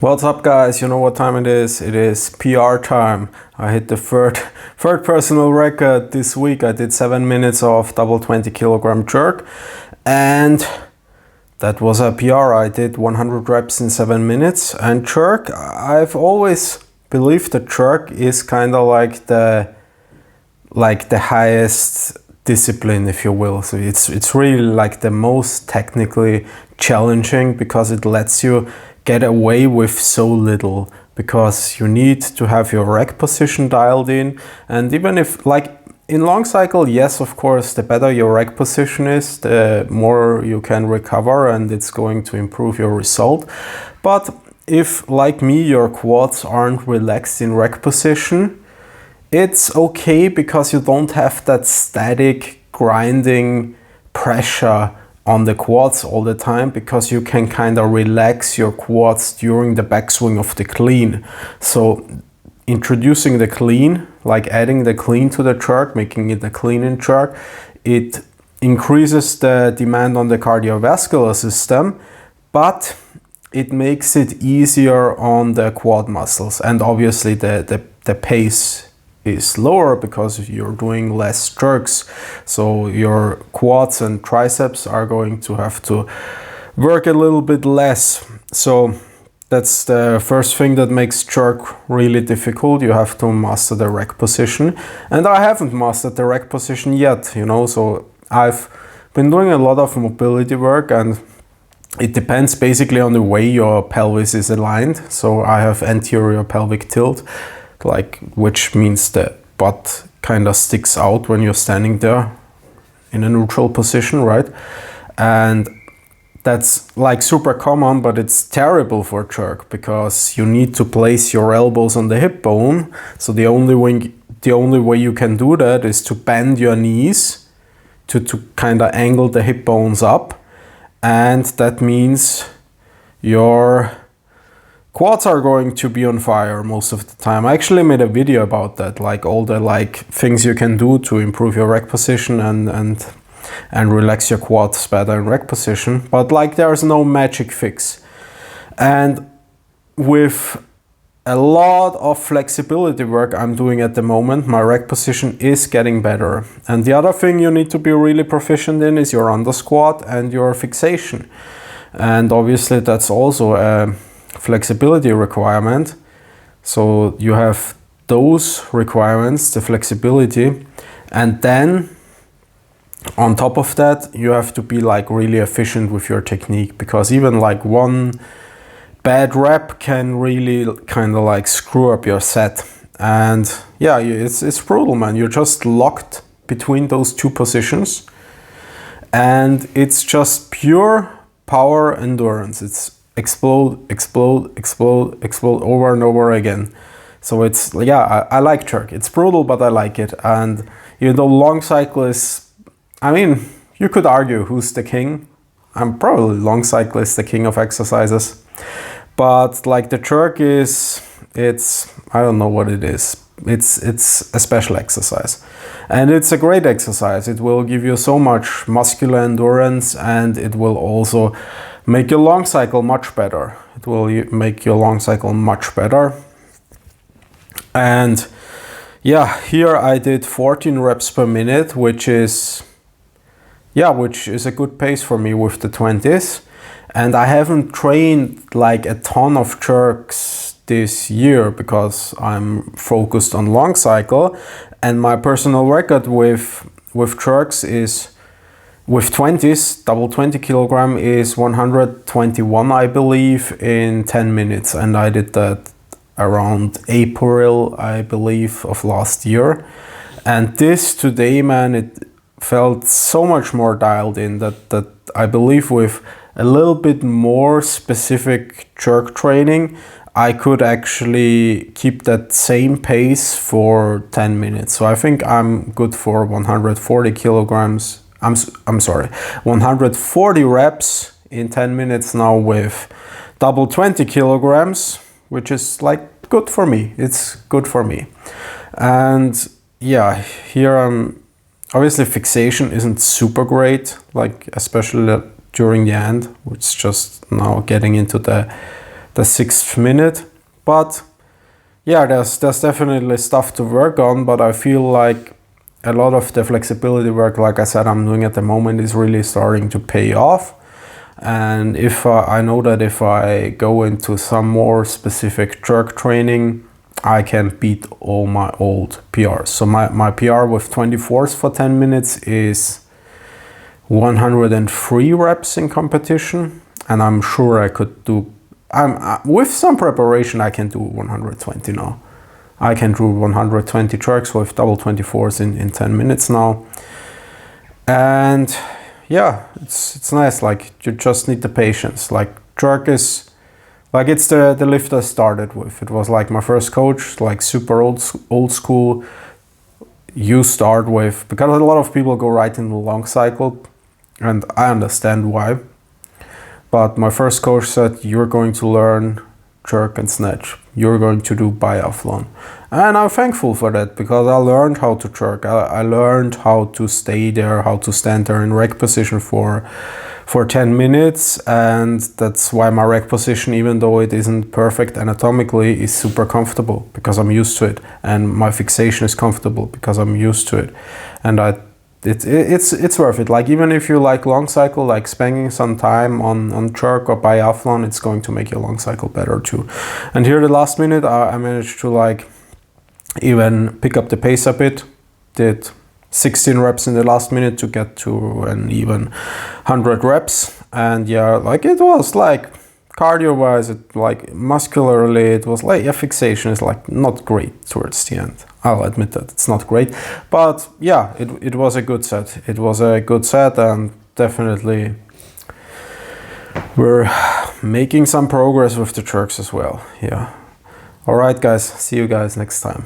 What's up, guys? You know what time it is? It is PR time. I hit the third personal record this week. I did 7 minutes of double 20 kilogram jerk, and that was a PR. I did 100 reps in 7 minutes. And jerk, I've always believed that jerk is kind of like the highest discipline, if you will. So it's really like the most technically challenging because it lets you get away with so little, because you need to have your rack position dialed in. And even if, like in long cycle, yes, of course, the better your rack position is, the more you can recover, and it's going to improve your result. But if, like me, your quads aren't relaxed in rack position, it's okay, because you don't have that static grinding pressure on the quads all the time, because you can kind of relax your quads during the backswing of the clean. So introducing the clean, like adding the clean to the jerk, making it a clean and jerk, it increases the demand on the cardiovascular system, but it makes it easier on the quad muscles. And obviously the pace is lower because you're doing less jerks, so your quads and triceps are going to have to work a little bit less. So that's the first thing that makes jerk really difficult. You have to master the rack position, and I haven't mastered the rack position yet, you know. So I've been doing a lot of mobility work, and it depends basically on the way your pelvis is aligned. So I have anterior pelvic tilt, which means the butt kind of sticks out when you're standing there in a neutral position, right? And that's like super common, but it's terrible for jerk because you need to place your elbows on the hip bone. So the only way you can do that is to bend your knees to kind of angle the hip bones up, and that means your quads are going to be on fire most of the time. I actually made a video about that, like all the things you can do to improve your rack position and relax your quads better in rack position. But there's no magic fix. And with a lot of flexibility work I'm doing at the moment, my rack position is getting better. And the other thing you need to be really proficient in is your under squat and your fixation. And obviously that's also a flexibility requirement. So you have those requirements, the flexibility, and then on top of that you have to be really efficient with your technique, because even one bad rep can really kind of screw up your set. And yeah, it's brutal, man. You're just locked between those two positions, and it's just pure power endurance. It's explode over and over again. So it's I like jerk. It's brutal, but I like it. And long cycle is, I mean, you could argue who's the king. I'm probably long cycle is the king of exercises, but the jerk is, I don't know what it is. It's a special exercise, and it's a great exercise. It will give you so much muscular endurance, and it will also make your long cycle much better. It will make your long cycle much better. And yeah, here I did 14 reps per minute, which is a good pace for me with the 20s. And I haven't trained a ton of jerks this year because I'm focused on long cycle, and my personal record with jerks is, with 20s, double 20 kilogram, is 121, I believe, in 10 minutes. And I did that around April, I believe, of last year. And this today, man, it felt so much more dialed in that I believe with a little bit more specific jerk training, I could actually keep that same pace for 10 minutes. So I think I'm good for 140 kilograms. I'm sorry, 140 reps in 10 minutes now with double 20 kilograms, which is good for me. It's good for me. And yeah, here obviously fixation isn't super great, especially during the end, which is just now getting into the the 6th minute. But yeah, there's definitely stuff to work on, but I feel like a lot of the flexibility work, like I said, I'm doing at the moment is really starting to pay off. And if I know that if I go into some more specific jerk training, I can beat all my old PRs. So my PR with 24s for 10 minutes is 103 reps in competition, and I'm sure I could do, with some preparation, I can do 120 now. I can do 120 jerks with double 24s in 10 minutes now. And yeah, it's nice. Like, you just need the patience. Like, jerk is, like, it's the lift I started with. It was like my first coach, like super old school. You start with, because a lot of people go right in the long cycle, and I understand why. But my first coach said, you're going to learn jerk and snatch. You're going to do biathlon. And I'm thankful for that, because I learned how to jerk. I learned how to stay there, how to stand there in rack position for 10 minutes. And that's why my rack position, even though it isn't perfect anatomically, is super comfortable, because I'm used to it. And my fixation is comfortable because I'm used to it. And it's worth it. Like, even if you like long cycle, like spending some time on jerk or biathlon, it's going to make your long cycle better too. And here the last minute, I managed to like even pick up the pace a bit. Did 16 reps in the last minute to get to an even 100 reps. And yeah, like, it was like cardio wise, it like muscularly, it was like, yeah, fixation is like not great towards the end. I'll admit that it's not great, but yeah, it was a good set. It was a good set, and definitely we're making some progress with the jerks as well. Yeah. All right, guys. See you guys next time.